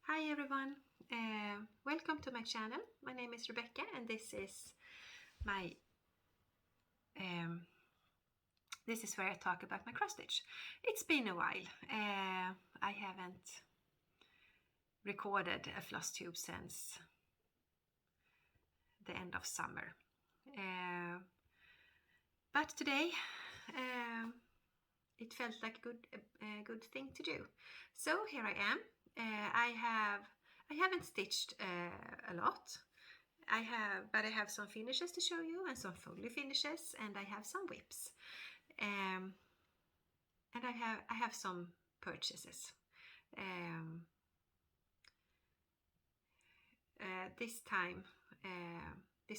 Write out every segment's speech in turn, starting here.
Hi everyone, welcome to my channel. My name is Rebecca and this is my this is where I talk about my cross stitch. It's been a while. I haven't recorded a floss tube since the end of summer. But today it felt like a good thing to do. So here I am. I haven't stitched a lot. But I have some finishes to show you and some foley finishes, and I have some whips. And I have some purchases. This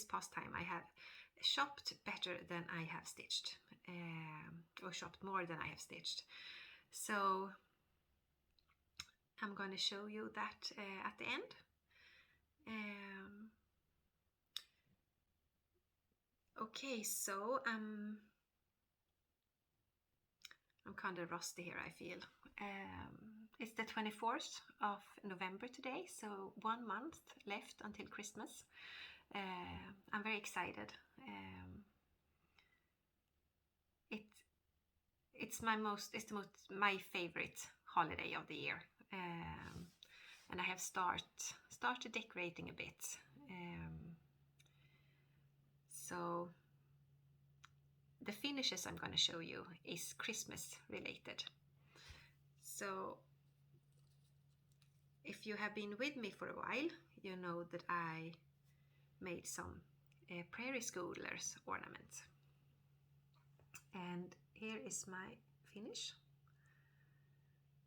past time I have shopped better than I have stitched, or shopped more than I have stitched. So I'm going to show you that at the end. Okay, so I'm kind of rusty here, I feel. It's the 24th of November today, so 1 month left until Christmas. I'm very excited. It's my favorite holiday of the year, and I have started decorating a bit. So the finishes I'm going to show you is Christmas related. So if you have been with me for a while, you know that I made some prairie schoolers ornaments. And here is my finish.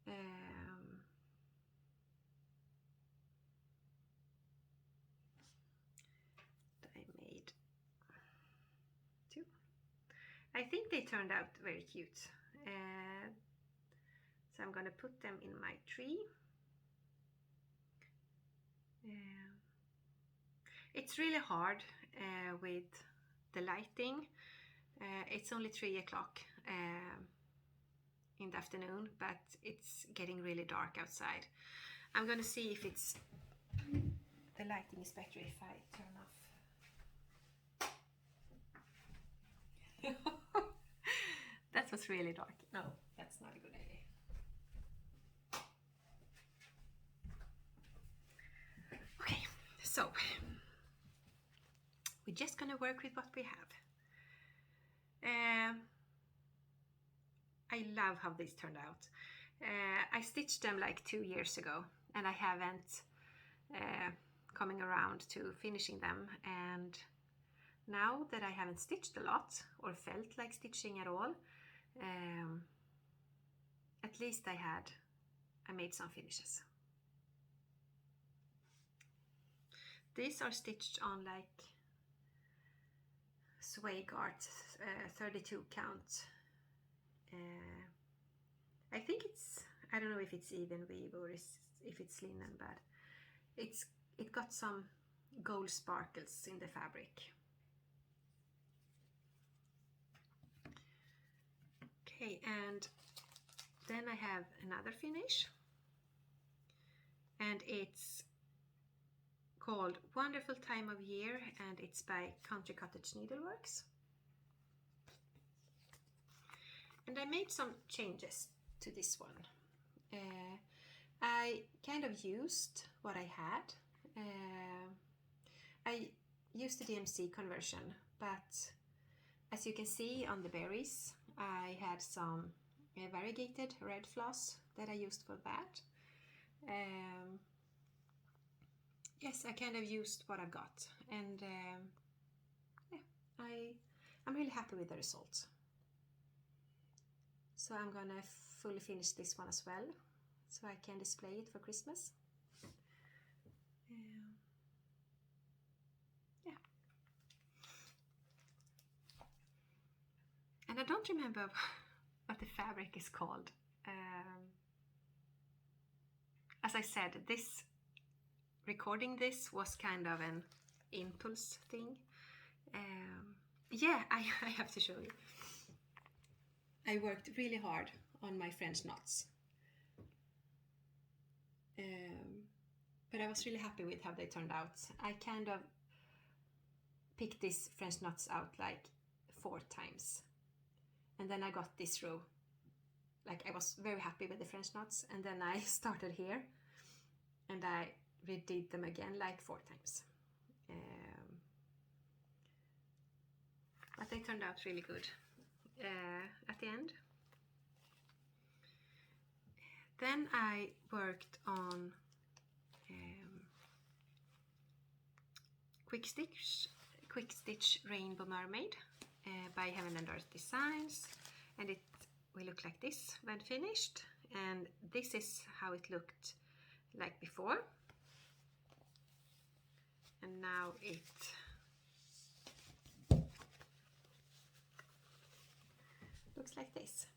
I made two. I think they turned out very cute. So I'm going to put them in my tree. It's really hard with the lighting. It's only 3 o'clock in the afternoon, but it's getting really dark outside. I'm going to see if the lighting is better if I turn off. That was really dark. No, that's not a good idea. Okay, so we're just gonna work with what we have. I love how these turned out. I stitched them like 2 years ago, and I haven't coming around to finishing them. And now that I haven't stitched a lot or felt like stitching at all, at least I made some finishes. These are stitched on like swag art 32 count. I think I don't know if it's even weave or if it's linen, but it got some gold sparkles in the fabric. Okay, and then I have another finish, and it's called Wonderful Time of Year, and it's by Country Cottage Needleworks. And I made some changes to this one. I kind of used what I had. I used the DMC conversion, but as you can see on the berries, I had some variegated red floss that I used for that. Yes, I kind of used what I've got, and yeah, I'm really happy with the results. So I'm gonna fully finish this one as well, so I can display it for Christmas. Yeah. And I don't remember what the fabric is called. As I said, recording this was kind of an impulse thing. Yeah, I have to show you. I worked really hard on my French knots. but I was really happy with how they turned out. I kind of picked these French knots out like 4 times, and then I got this row. Like, I was very happy with the French knots, and then I started here and I redid them again like 4 times. But they turned out really good at the end. Then I worked on Quick Stitch Rainbow Mermaid by Heaven and Earth Designs, and it will look like this when finished, and this is how it looked like before, and now it looks like this.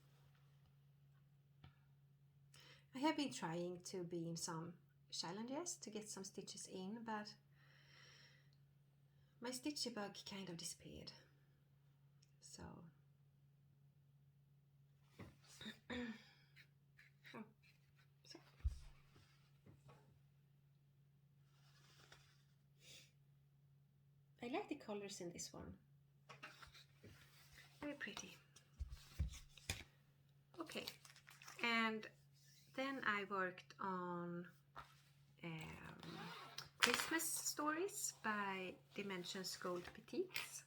I have been trying to be in some challenges to get some stitches in, but my stitchy bug kind of disappeared. So I like the colors in this one. Very pretty. Okay, and then I worked on Christmas Stories by Dimensions Gold Petites.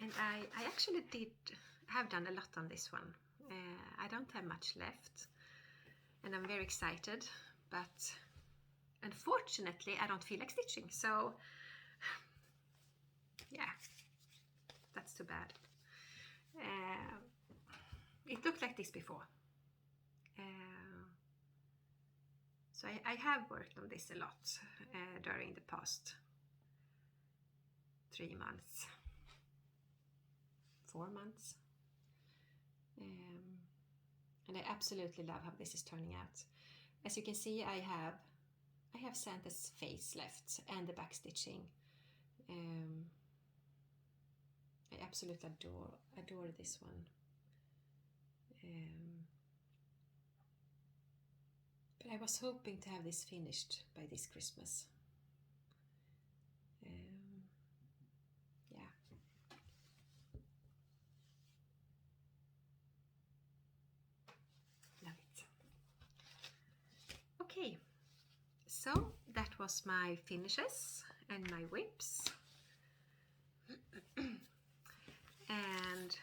And I actually have done a lot on this one. I don't have much left, and I'm very excited, but unfortunately I don't feel like stitching, so yeah, that's too bad. It looked like this before. So I have worked on this a lot during the past 3 months, 4 months. And I absolutely love how this is turning out. As you can see, I have Santa's face left and the back stitching. I absolutely adore this one. But I was hoping to have this finished by this Christmas. Yeah. Love it. Okay, so that was my finishes and my whips. And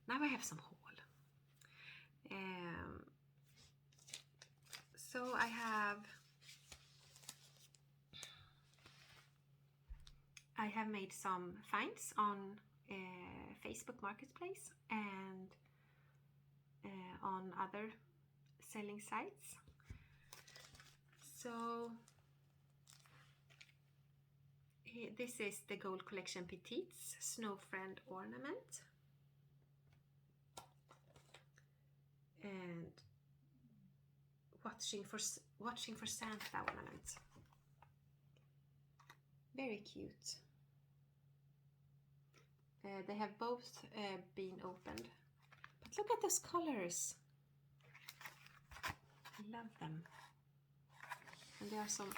now I have some haul. So I have made some finds on Facebook Marketplace and on other selling sites. So this is the Gold Collection Petites Snow Friend ornament, and watching for Santa ornament. Very cute. They have both been opened, but look at those colors. I love them. And there are some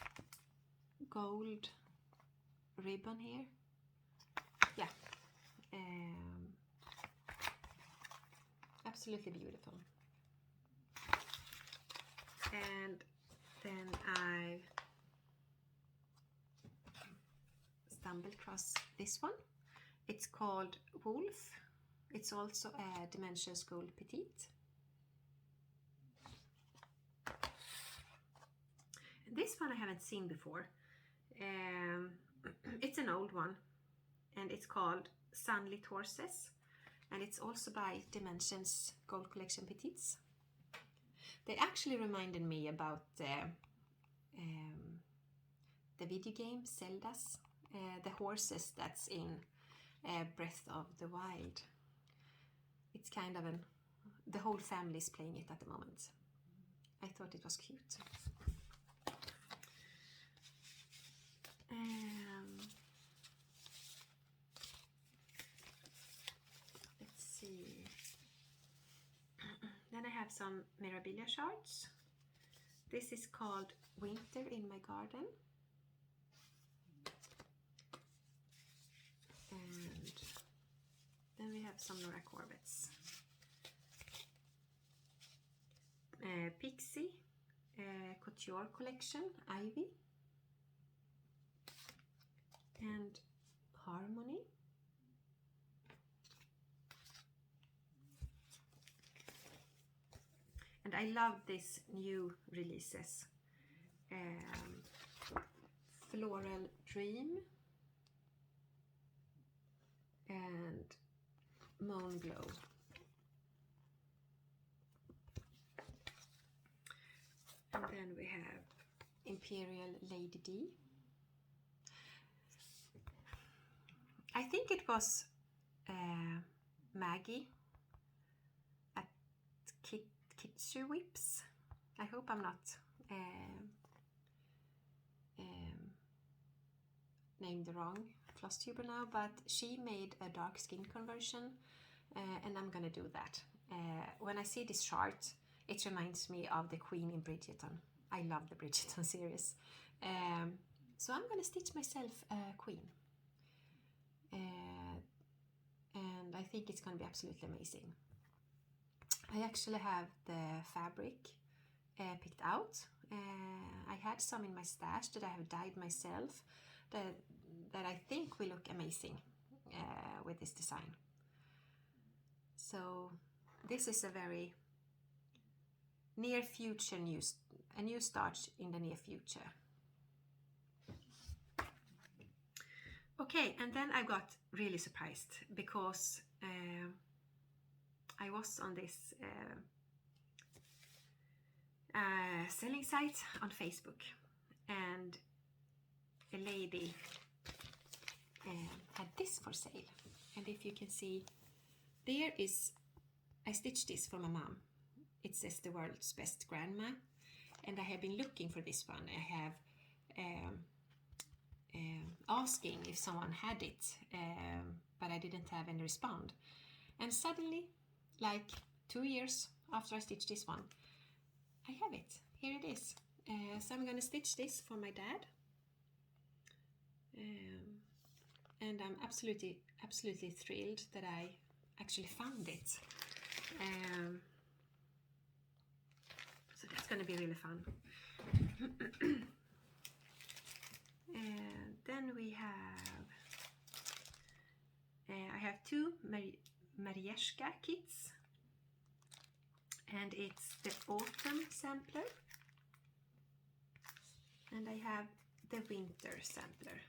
gold ribbon here. Yeah, absolutely beautiful. And then I stumbled across this one. It's called Wolf. It's also a Dimensions Gold Petite. This one I haven't seen before. It's an old one, and it's called Sunlit Horses, and it's also by Dimensions Gold Collection Petites. They actually reminded me about the video game Zelda's, the horses that's in Breath of the Wild. It's kind of the whole family is playing it at the moment. I thought it was cute. Let's see. have some Mirabilia shards. This is called Winter in My Garden. And then we have some Nora Corvettes. Pixie Couture Collection, Ivy. And Harmony. And I love these new releases. Floral Dream and Moon Glow. And then we have Imperial Lady D. I think it was Maggie at Kitsu Whips. I hope I'm not named the wrong Flosstube now, but she made a dark skin conversion, and I'm gonna do that. When I see this chart, it reminds me of the Queen in Bridgerton. I love the Bridgerton series. So I'm gonna stitch myself a queen. And I think it's gonna be absolutely amazing. I actually have the fabric picked out. I had some in my stash that I have dyed myself that I think will look amazing with this design. So this is a very near future a new start in the near future. Okay, and then I got really surprised because I was on this selling site on Facebook, and a lady had this for sale. And if you can see, there is, I stitched this for my mom. It says the world's best grandma, and I have been looking for this one. I have asking if someone had it, but I didn't have any respond. And suddenly, like 2 years after I stitched this one, I have it. Here it is. So I'm gonna stitch this for my dad. And I'm absolutely thrilled that I actually found it. So that's gonna be really fun. And then we have, I have two Marieshka kits, and it's the autumn sampler, and I have the winter sampler.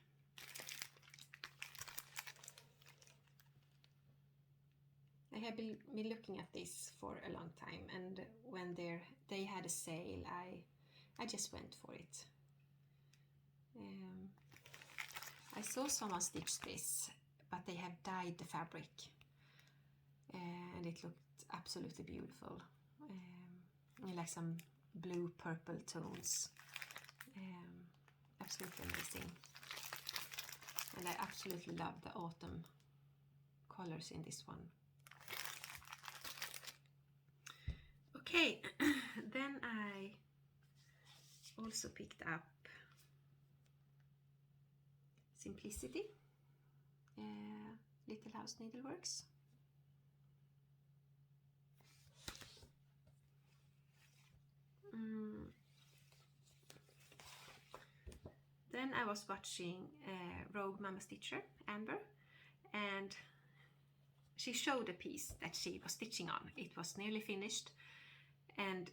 I have been looking at this for a long time, and when they had a sale, I just went for it. I saw someone stitch this, but they have dyed the fabric, and it looked absolutely beautiful. Like some blue purple tones. Absolutely amazing. And I absolutely love the autumn colors in this one. Okay, then I also picked up Simplicity, Little House Needleworks. Then I was watching Rogue Mama Stitcher, Amber, and she showed a piece that she was stitching on. It was nearly finished, and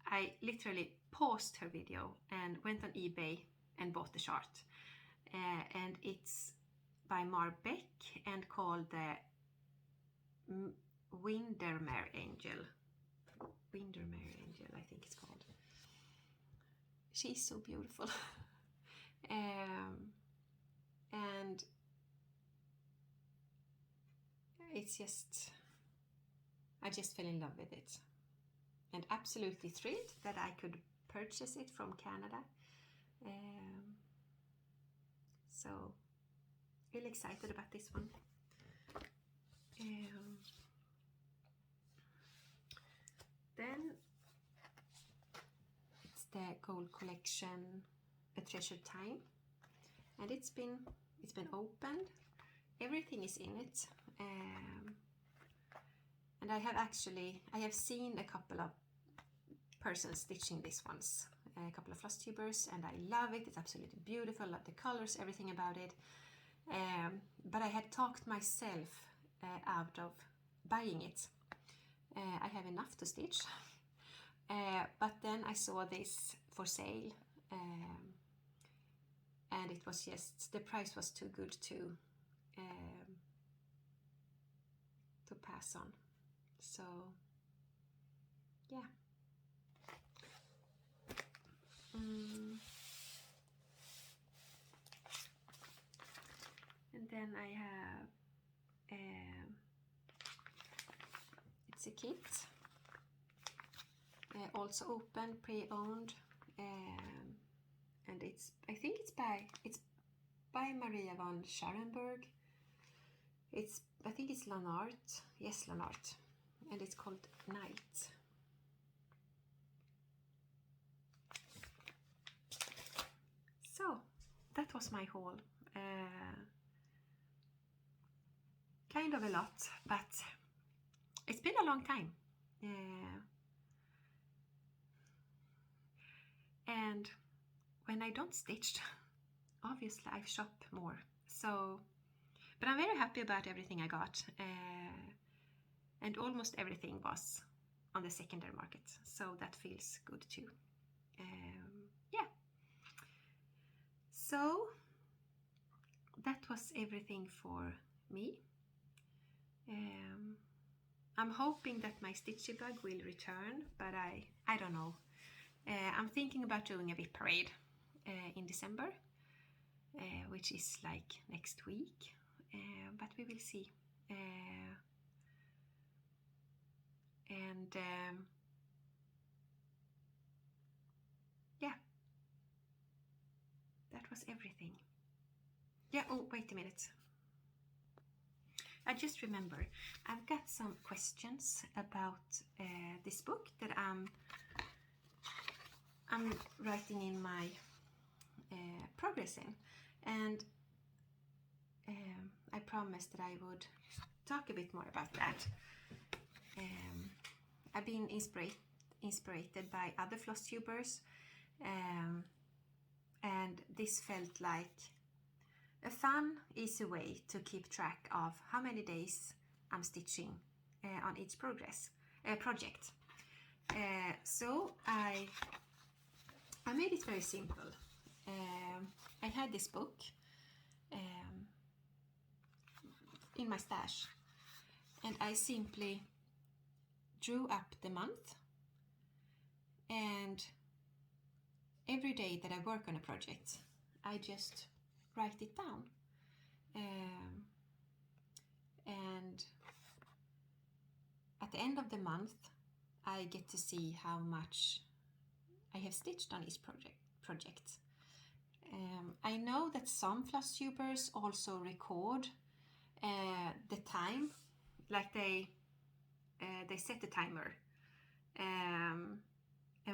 I literally paused her video and went on eBay and bought the chart. And it's by Marbeck and called the Windermere Angel. Windermere Angel, I think it's called. She's so beautiful. And it's just, I just fell in love with it, and absolutely thrilled that I could purchase it from Canada. So really excited about this one. Then the gold collection A Treasured Time, and it's been opened. Everything is in it, and I have seen a couple of persons stitching this once, a couple of Flosstubers, and I love it. It's absolutely beautiful. Love the colors, everything about it. But I had talked myself out of buying it. I have enough to stitch, but then I saw this for sale, and it was just, the price was too good to pass on. So yeah. And then I have it's a kit, also open, pre-owned, and I think it's by Maria von Scharenberg. I think it's Lanart, yes, Lanart, and it's called Night. So that was my haul. Kind of a lot, but it's been a long time. And when I don't stitch, obviously I shop more. So, but I'm very happy about everything I got, and almost everything was on the secondary market, so that feels good too. Yeah. So that was everything for me. I'm hoping that my stitchy bug will return, but I don't know. I'm thinking about doing a VIP parade in December, which is like next week, but we will see. Yeah, that was everything. Yeah, oh, wait a minute. I just remember, I've got some questions about this book that I'm writing in my progress in, and I promised that I would talk a bit more about that. I've been inspired by other Flosstubers, and this felt like a fun, easy way to keep track of how many days I'm stitching on each project. So I made it very simple. I had this book in my stash, and I simply drew up the month, and every day that I work on a project, I just write it down, and at the end of the month I get to see how much I have stitched on each project. I know that some Flosstubers also record the time, like they set a timer, and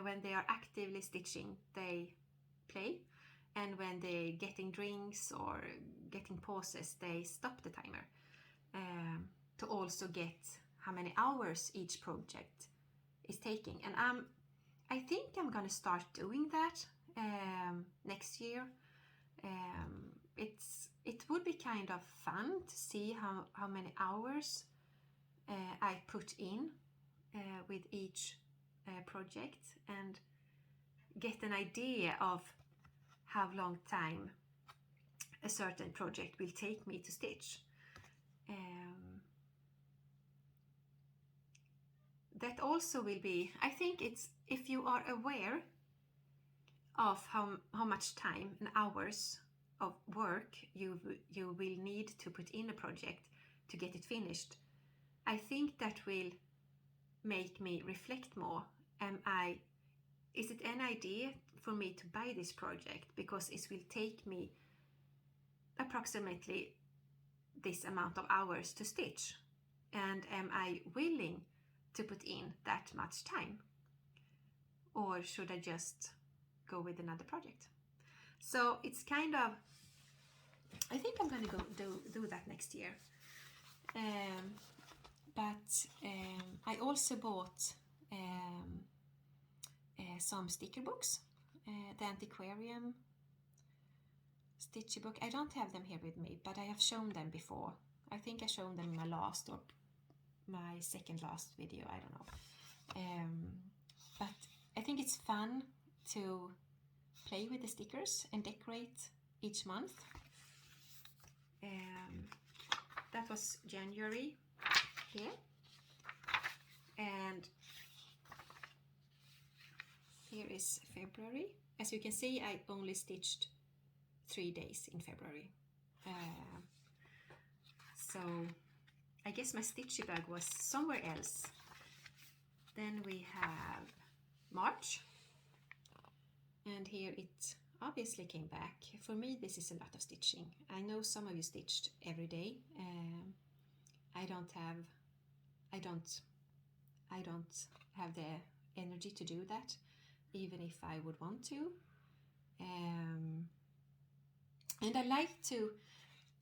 when they are actively stitching they play, and when they're getting drinks or getting pauses they stop the timer, to also get how many hours each project is taking. And I think I'm gonna start doing that next year. It would be kind of fun to see how many hours I put in with each project, and get an idea of how long time a certain project will take me to stitch. That also will be, I think it's, if you are aware of how much time and hours of work you will need to put in a project to get it finished, I think that will make me reflect more. Is it an idea for me to buy this project because it will take me approximately this amount of hours to stitch, and am I willing to put in that much time, or should I just go with another project. So it's kind of, I think I'm going to go do that next year. But I also bought some sticker books, the Antiquarium Stitchy book. I don't have them here with me, but I have shown them before. I think I showed them in my last or my second last video, I don't know. But I think it's fun to play with the stickers and decorate each month. That was January here, and here is February. As you can see, I only stitched 3 days in February. So I guess my stitchy bag was somewhere else. Then we have March, and here it obviously came back. For me, this is a lot of stitching. I know some of you stitched every day. I don't have the energy to do that, even if I would want to. And I like to,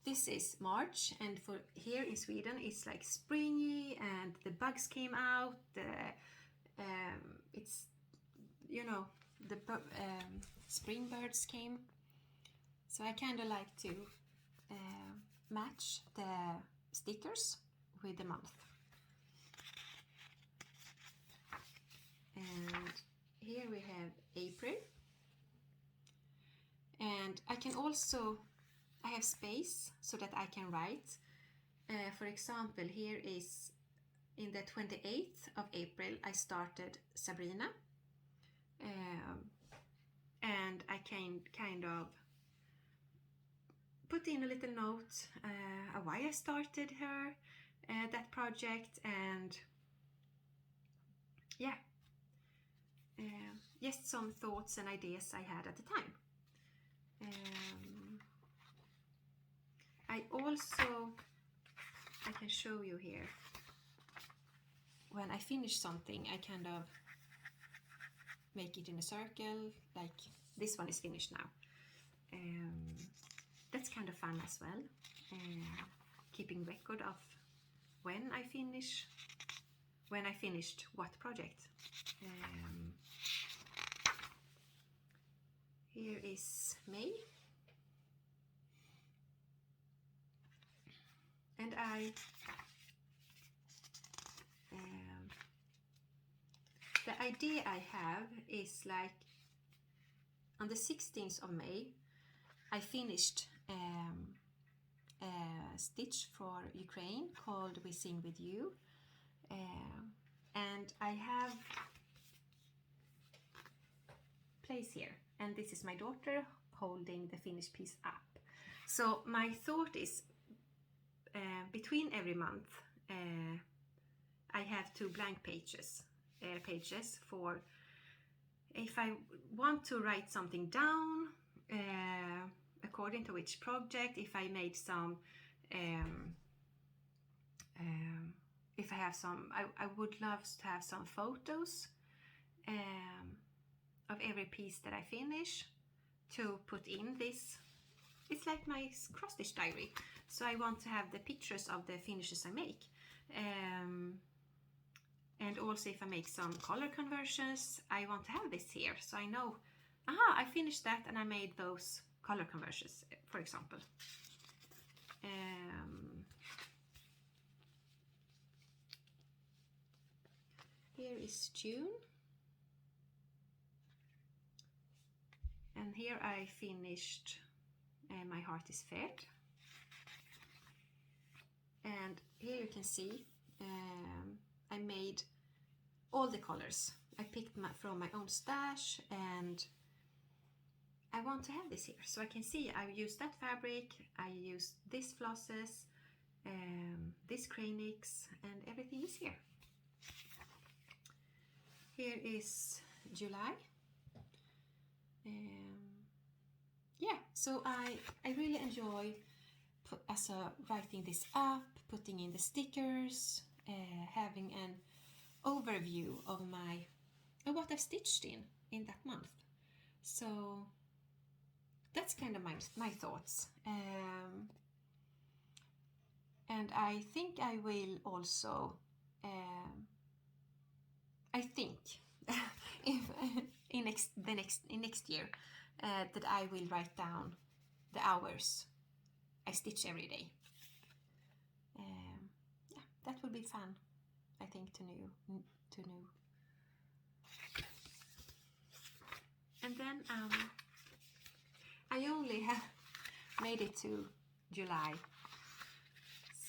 this is March, and for here in Sweden it's like springy and the bugs came out, it's, you know, the spring birds came, so I kind of like to match the stickers with the month. And here we have April, and I can also, I have space so that I can write. For example, here is in the 28th of April I started Sabrina, and I can kind of put in a little note why I started her, that project, and yeah, just some thoughts and ideas I had at the time. I can show you here, when I finish something I kind of make it in a circle, like this one is finished now. That's kind of fun as well, keeping record of when I finished what project. Here is May, and the idea I have is like on the 16th of May I finished a stitch for Ukraine called We Sing With You, and I have place here, and this is my daughter holding the finished piece up. So my thought is, between every month I have 2 blank pages for if I want to write something down according to which project, if I made some if I have some, I would love to have some photos of every piece that I finish to put in this. It's like my cross stitch diary, so I want to have the pictures of the finishes I make, and also if I make some color conversions I want to have this here, so I know, aha, I finished that and I made those color conversions, for example. Here is June, and here I finished My Heart Is Fed, and here you can see I made all the colors. I picked from my own stash, and I want to have this here, so I can see I used that fabric, I used this flosses, this Cranix, and everything is here. Here is July. Yeah, so I really enjoy writing this up, putting in the stickers, having an overview of what I've stitched in that month. So that's kind of my thoughts. And I think I will also, I think, if in next year, that I will write down the hours I stitch every day. Yeah, that will be fun, I think, to know. And then I only have made it to July,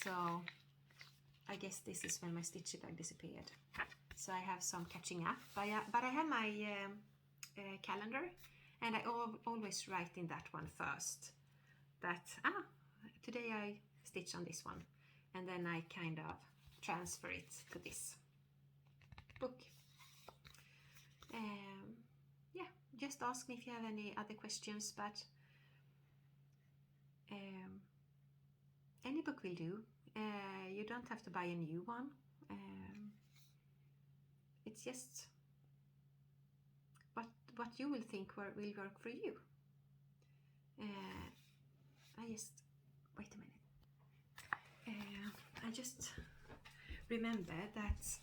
so I guess this is when my stitchy bag disappeared. So I have some catching up, but I have my calendar, and I always write in that one first that today I stitch on this one, and then I kind of transfer it to this book. Yeah, just ask me if you have any other questions, but any book will do. You don't have to buy a new one. It's just what you will think will work for you. I just wait a minute. I just remember that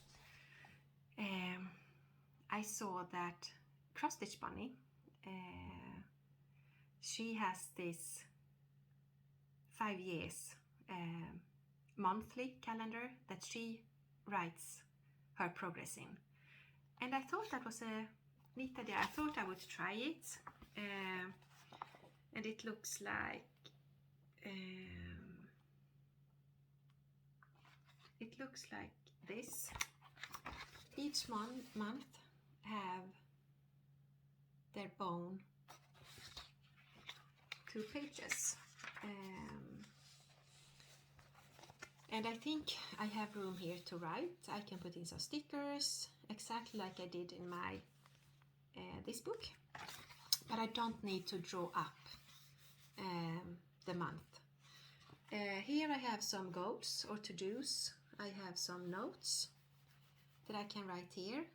I saw that Cross Stitch Bunny, she has this 5 years monthly calendar that she writes her progress in, and I thought that was a neat idea. I thought I would try it, and it looks like this. Each month have their own 2 pages, and I think I have room here to write. I can put in some stickers, exactly like I did in my this book, but I don't need to draw up the month. Here I have some goals or to-dos. I have some notes that I can write here.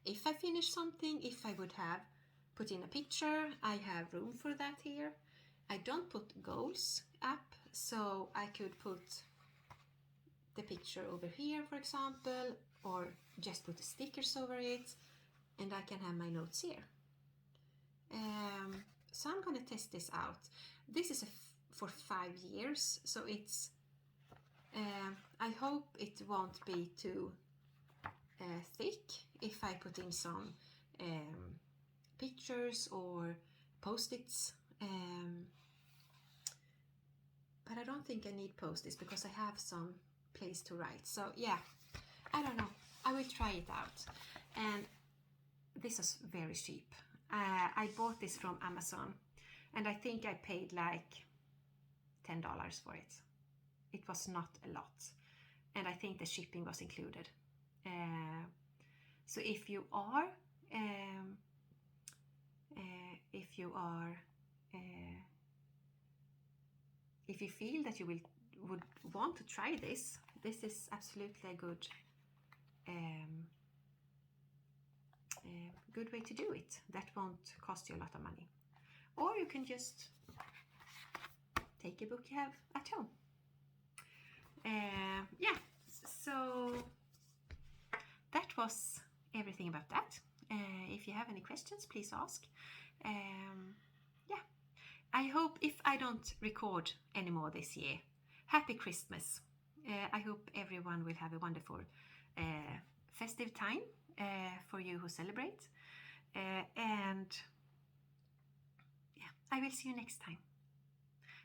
If I finish something, if I would have put in a picture, I have room for that here. I don't put goals up, so I could put the picture over here, for example, or just put the stickers over it, and I can have my notes here. So I'm going to test this out. This is for 5 years, so it's I hope it won't be too thick if I put in some pictures or post-its, but I don't think I need post-its because I have some place to write. So yeah, I don't know, I will try it out. And this is very cheap. I bought this from Amazon, and I think I paid like $10 for it. It was not a lot, and I think the shipping was included. So if you feel that you would want to try this is absolutely a good way to do it. That won't cost you a lot of money. Or you can just take a book you have at home. Yeah, so that was everything about that. If you have any questions, please ask. Yeah, I hope, if I don't record anymore this year, happy Christmas. I hope everyone will have a wonderful festive time for you who celebrate. And yeah, I will see you next time.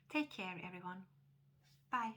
Take care, everyone. Bye.